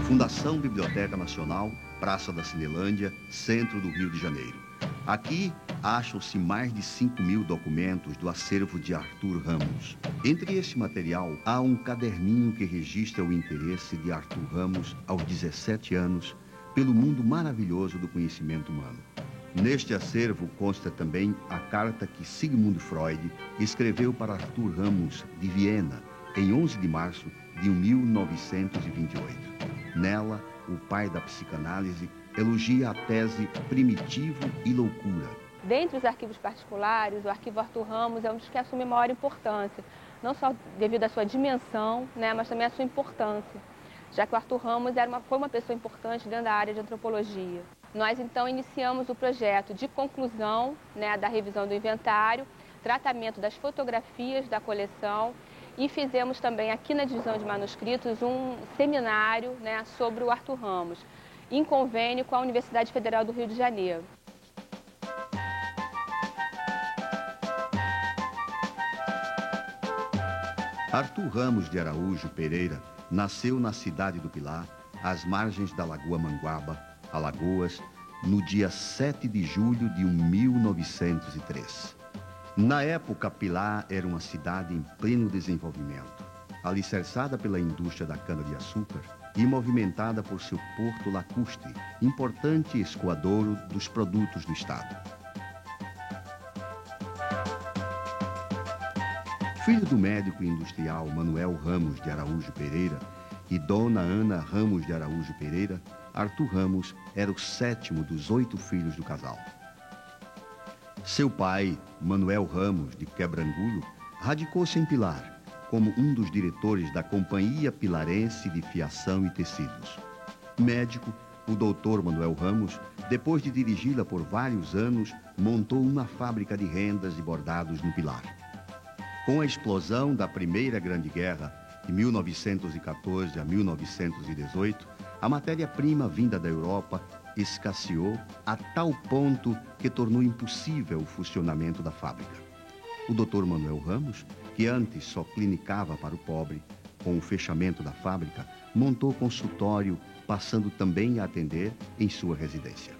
Fundação Biblioteca Nacional, Praça da Cinelândia, centro do Rio de Janeiro. Aqui acham-se mais de 5.000 documentos do acervo de Arthur Ramos. Entre esse material, há um caderninho que registra o interesse de Arthur Ramos, aos 17 anos, pelo mundo maravilhoso do conhecimento humano. Neste acervo consta também a carta que Sigmund Freud escreveu para Arthur Ramos, de Viena, em 11 de março de 1928. Nela, o pai da psicanálise elogia a tese Primitivo e Loucura. Dentre os arquivos particulares, o arquivo Arthur Ramos é um dos que assume maior importância, não só devido à sua dimensão, mas também à sua importância, já que o Arthur Ramos foi uma pessoa importante dentro da área de antropologia. Nós, então, iniciamos o projeto de conclusão da revisão do inventário, tratamento das fotografias da coleção e fizemos também aqui na divisão de manuscritos um seminário sobre o Arthur Ramos, em convênio com a Universidade Federal do Rio de Janeiro. Arthur Ramos de Araújo Pereira nasceu na cidade do Pilar, às margens da Lagoa Manguaba, Alagoas, no dia 7 de julho de 1903. Na época, Pilar era uma cidade em pleno desenvolvimento, alicerçada pela indústria da cana-de-açúcar e movimentada por seu porto lacustre, importante escoadouro dos produtos do estado. Filho do médico industrial Manuel Ramos de Araújo Pereira e Dona Ana Ramos de Araújo Pereira, Arthur Ramos era o 7º dos 8 filhos do casal. Seu pai, Manuel Ramos de Quebrangulo, radicou-se em Pilar, como um dos diretores da Companhia Pilarense de Fiação e Tecidos. Médico, o doutor Manuel Ramos, depois de dirigi-la por vários anos, montou uma fábrica de rendas e bordados no Pilar. Com a explosão da Primeira Grande Guerra, de 1914 a 1918, a matéria-prima vinda da Europa escasseou a tal ponto que tornou impossível o funcionamento da fábrica. O Dr. Manuel Ramos, que antes só clinicava para o pobre, com o fechamento da fábrica, montou consultório, passando também a atender em sua residência.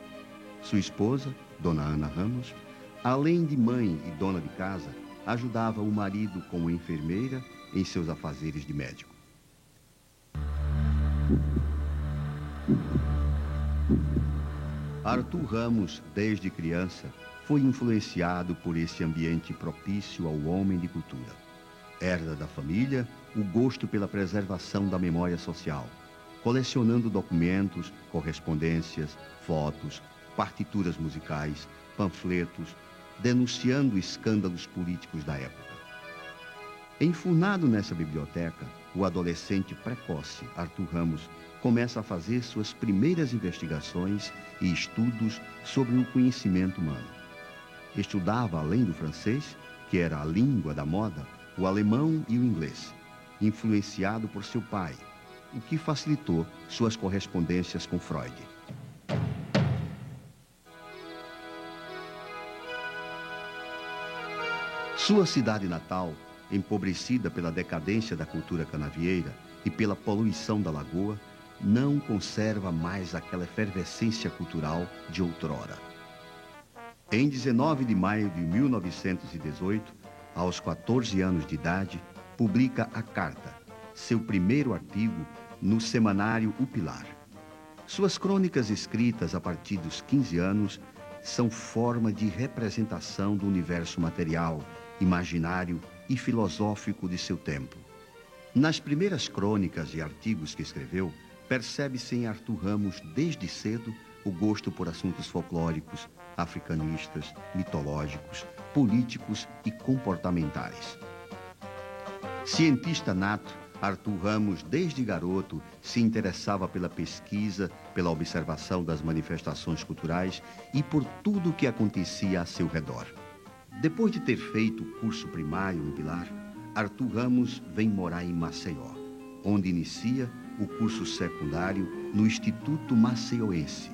Sua esposa, Dona Ana Ramos, além de mãe e dona de casa, ajudava o marido como enfermeira em seus afazeres de médico. Arthur Ramos, desde criança, foi influenciado por esse ambiente propício ao homem de cultura. Herda da família o gosto pela preservação da memória social, colecionando documentos, correspondências, fotos, partituras musicais, panfletos, denunciando escândalos políticos da época. Enfurnado nessa biblioteca, o adolescente precoce Arthur Ramos começa a fazer suas primeiras investigações e estudos sobre o conhecimento humano. Estudava, além do francês, que era a língua da moda, o alemão e o inglês, influenciado por seu pai, o que facilitou suas correspondências com Freud. Sua cidade natal, empobrecida pela decadência da cultura canavieira e pela poluição da lagoa, não conserva mais aquela efervescência cultural de outrora. Em 19 de maio de 1918, aos 14 anos de idade, publica A Carta, seu primeiro artigo no semanário O Pilar. Suas crônicas escritas a partir dos 15 anos são forma de representação do universo material, imaginário e filosófico de seu tempo. Nas primeiras crônicas e artigos que escreveu, percebe-se em Arthur Ramos, desde cedo, o gosto por assuntos folclóricos, africanistas, mitológicos, políticos e comportamentais. Cientista nato, Arthur Ramos, desde garoto, se interessava pela pesquisa, pela observação das manifestações culturais e por tudo o que acontecia a seu redor. Depois de ter feito o curso primário em Pilar, Arthur Ramos vem morar em Maceió, onde inicia o curso secundário no Instituto Maceioense.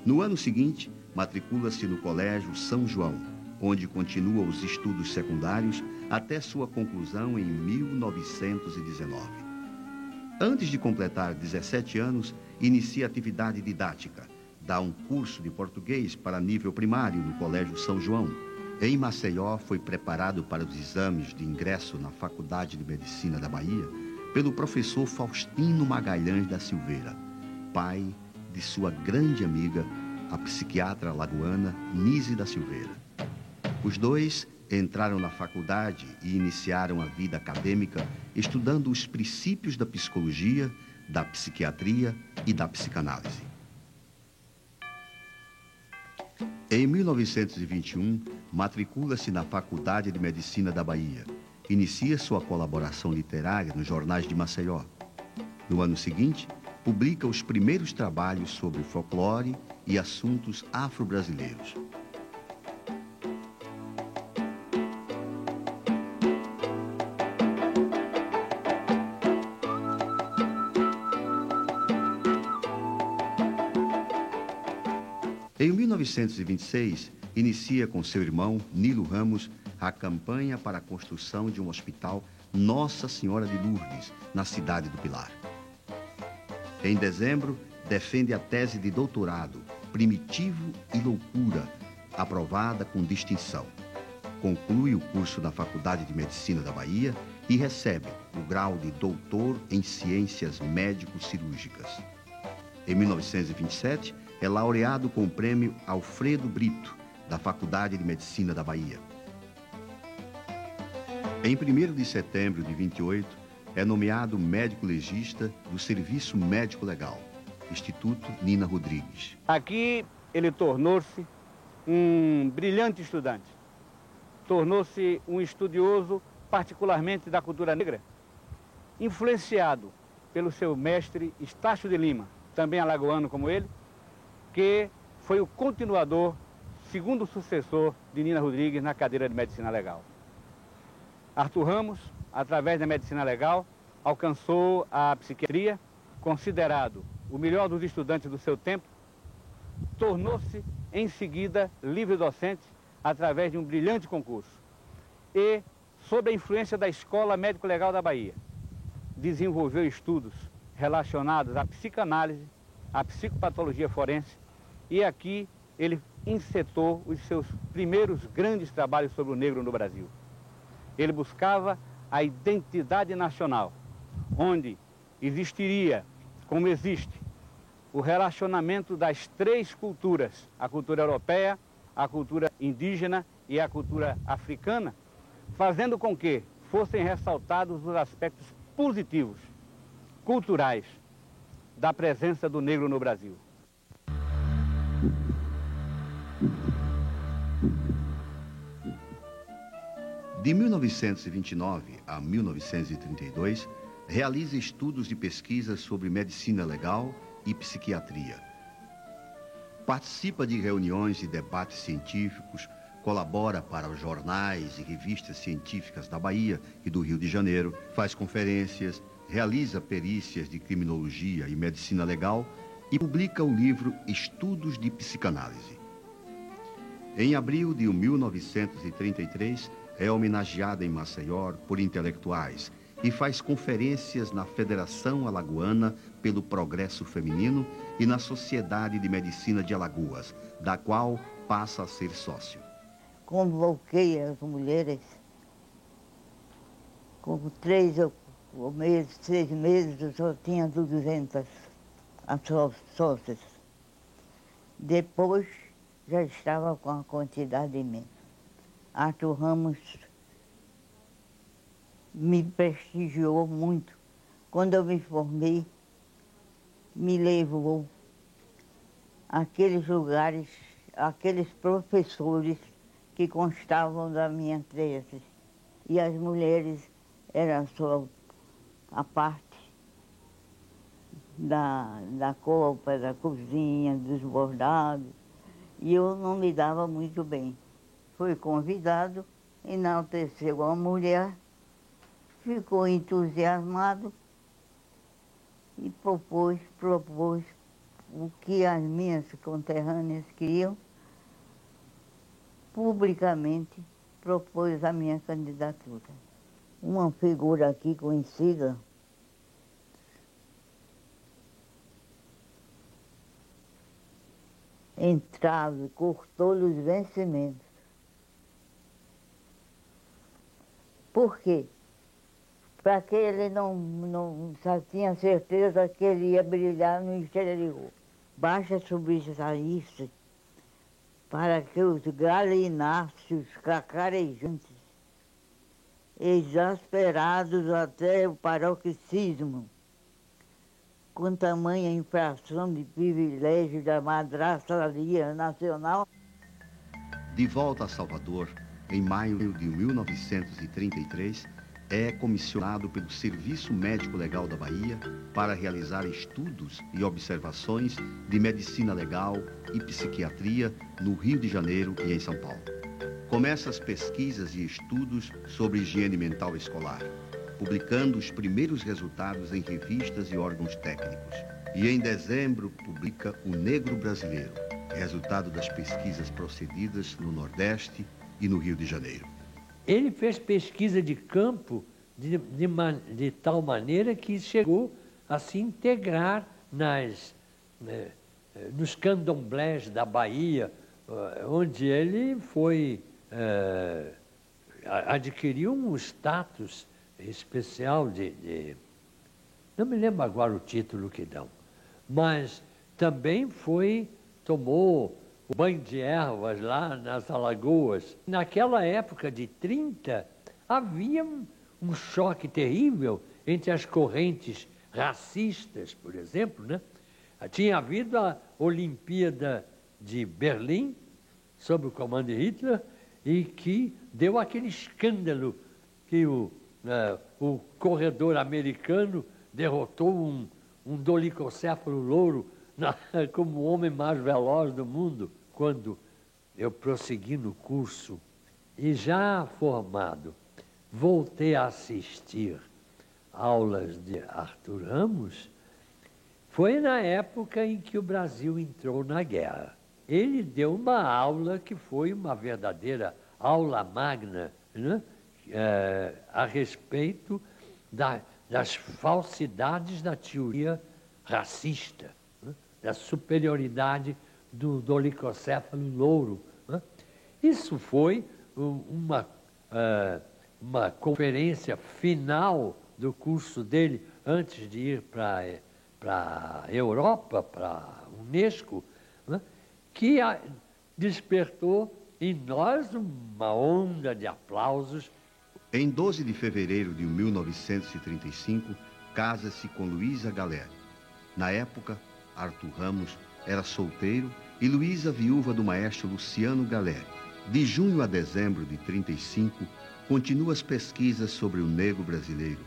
No ano seguinte, matricula-se no Colégio São João, onde continua os estudos secundários até sua conclusão em 1919. Antes de completar 17 anos, inicia atividade didática. Dá um curso de português para nível primário no Colégio São João. Em Maceió, foi preparado para os exames de ingresso na Faculdade de Medicina da Bahia pelo professor Faustino Magalhães da Silveira, pai de sua grande amiga, a psiquiatra alagoana Nise da Silveira. Os dois entraram na faculdade e iniciaram a vida acadêmica estudando os princípios da psicologia, da psiquiatria e da psicanálise. Em 1921, matricula-se na Faculdade de Medicina da Bahia. Inicia sua colaboração literária nos jornais de Maceió. No ano seguinte, publica os primeiros trabalhos sobre folclore e assuntos afro-brasileiros. Em 1926, inicia com seu irmão, Nilo Ramos, a campanha para a construção de um hospital Nossa Senhora de Lourdes, na cidade do Pilar. Em dezembro, defende a tese de doutorado, Primitivo e Loucura, aprovada com distinção. Conclui o curso na Faculdade de Medicina da Bahia e recebe o grau de doutor em Ciências Médico-Cirúrgicas. Em 1927, é laureado com o prêmio Alfredo Brito, da Faculdade de Medicina da Bahia. Em 1º de setembro de 28, é nomeado médico legista do Serviço Médico Legal, Instituto Nina Rodrigues. Aqui ele tornou-se um brilhante estudante, tornou-se um estudioso, particularmente da cultura negra, influenciado pelo seu mestre Estácio de Lima, também alagoano como ele, que foi o continuador, segundo sucessor de Nina Rodrigues na cadeira de Medicina Legal. Arthur Ramos, através da Medicina Legal, alcançou a psiquiatria, considerado o melhor dos estudantes do seu tempo, tornou-se, em seguida, livre docente, através de um brilhante concurso. E, sob a influência da Escola Médico-Legal da Bahia, desenvolveu estudos relacionados à psicanálise, à psicopatologia forense, e aqui ele insetou os seus primeiros grandes trabalhos sobre o negro no Brasil. Ele buscava a identidade nacional, onde existiria, como existe, o relacionamento das três culturas, a cultura europeia, a cultura indígena e a cultura africana, fazendo com que fossem ressaltados os aspectos positivos, culturais, da presença do negro no Brasil. De 1929 a 1932, realiza estudos de pesquisa sobre medicina legal e psiquiatria. Participa de reuniões e debates científicos, colabora para os jornais e revistas científicas da Bahia e do Rio de Janeiro, faz conferências, realiza perícias de criminologia e medicina legal e publica o livro Estudos de Psicanálise. Em abril de 1933, é homenageada em Maceió por intelectuais e faz conferências na Federação Alagoana pelo Progresso Feminino e na Sociedade de Medicina de Alagoas, da qual passa a ser sócio. Convoquei as mulheres com 6 meses, eu só tinha 200 sócias. Depois já estava com a quantidade imensa. Arthur Ramos me prestigiou muito. Quando eu me formei, me levou àqueles lugares, aqueles professores que constavam da minha tese. E as mulheres eram só a parte da copa, da cozinha, dos bordados. E eu não me dava muito bem. Fui convidado, enalteceu a mulher, ficou entusiasmado e propôs o que as minhas conterrâneas queriam, publicamente propôs a minha candidatura. Uma figura aqui conhecida entrava e cortou-lhe os vencimentos. Por quê? Para que ele não tinha certeza que ele ia brilhar no exterior. Basta subsair-se para que os galináceos cacarejantes, exasperados até o paroxismo, com tamanha infração de privilégio da madraçaria nacional. De volta a Salvador, em maio de 1933, é comissionado pelo Serviço Médico Legal da Bahia para realizar estudos e observações de medicina legal e psiquiatria no Rio de Janeiro e em São Paulo. Começa as pesquisas e estudos sobre higiene mental escolar, publicando os primeiros resultados em revistas e órgãos técnicos. E em dezembro publica O Negro Brasileiro, resultado das pesquisas procedidas no Nordeste e no Rio de Janeiro. Ele fez pesquisa de campo de tal maneira que chegou a se integrar nos candomblés da Bahia, onde ele adquiriu um status especial não me lembro agora o título que dão, mas também tomou o banho de ervas lá nas Alagoas. Naquela época de 30, havia um choque terrível entre as correntes racistas, por exemplo, né? Tinha havido a Olimpíada de Berlim, sob o comando de Hitler, e que deu aquele escândalo que o corredor americano derrotou um dolicocéfalo louro como o homem mais veloz do mundo. Quando eu prossegui no curso e já formado, voltei a assistir aulas de Arthur Ramos, foi na época em que o Brasil entrou na guerra. Ele deu uma aula que foi uma verdadeira aula magna, né? A respeito das falsidades da teoria racista, né? Da superioridade do dolicocéfalo louro, né? Isso foi uma conferência final do curso dele, antes de ir para a Europa, para a Unesco, né? Que despertou em nós uma onda de aplausos. Em 12 de fevereiro de 1935, casa-se com Luísa Galé. Na época, Arthur Ramos era solteiro e Luísa viúva do maestro Luciano Galé. De junho a dezembro de 35, continua as pesquisas sobre o negro brasileiro.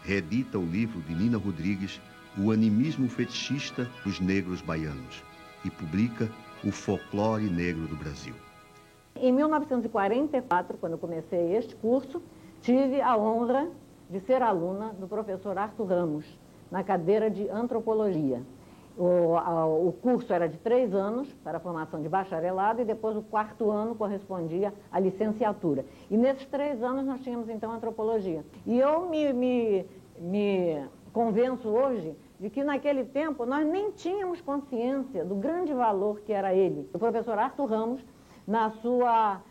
Reedita o livro de Nina Rodrigues, O Animismo Fetichista dos Negros Baianos, e publica O Folclore Negro do Brasil. Em 1944, quando eu comecei este curso, tive a honra de ser aluna do professor Arthur Ramos, na cadeira de Antropologia. O curso era de 3 anos, para a formação de bacharelado, e depois o 4º ano correspondia à licenciatura. E nesses 3 anos nós tínhamos, então, Antropologia. E eu me convenço hoje de que naquele tempo nós nem tínhamos consciência do grande valor que era ele. O professor Arthur Ramos, na sua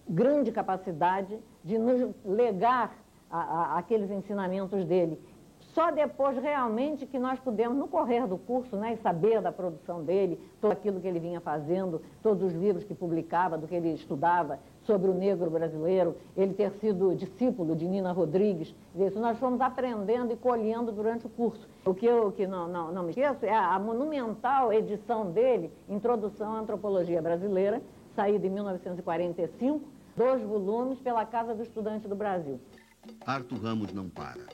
grande capacidade de nos legar aqueles ensinamentos dele. Só depois, realmente, que nós pudemos, no correr do curso, né, saber da produção dele, tudo aquilo que ele vinha fazendo, todos os livros que publicava, do que ele estudava sobre o negro brasileiro, ele ter sido discípulo de Nina Rodrigues. Isso nós fomos aprendendo e colhendo durante o curso. O que não me esqueço é a monumental edição dele, Introdução à Antropologia Brasileira, saída em 1945, 2 volumes pela Casa do Estudante do Brasil. Arthur Ramos não para.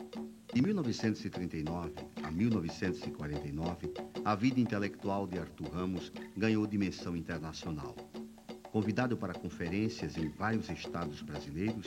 De 1939 a 1949, a vida intelectual de Arthur Ramos ganhou dimensão internacional. Convidado para conferências em vários estados brasileiros,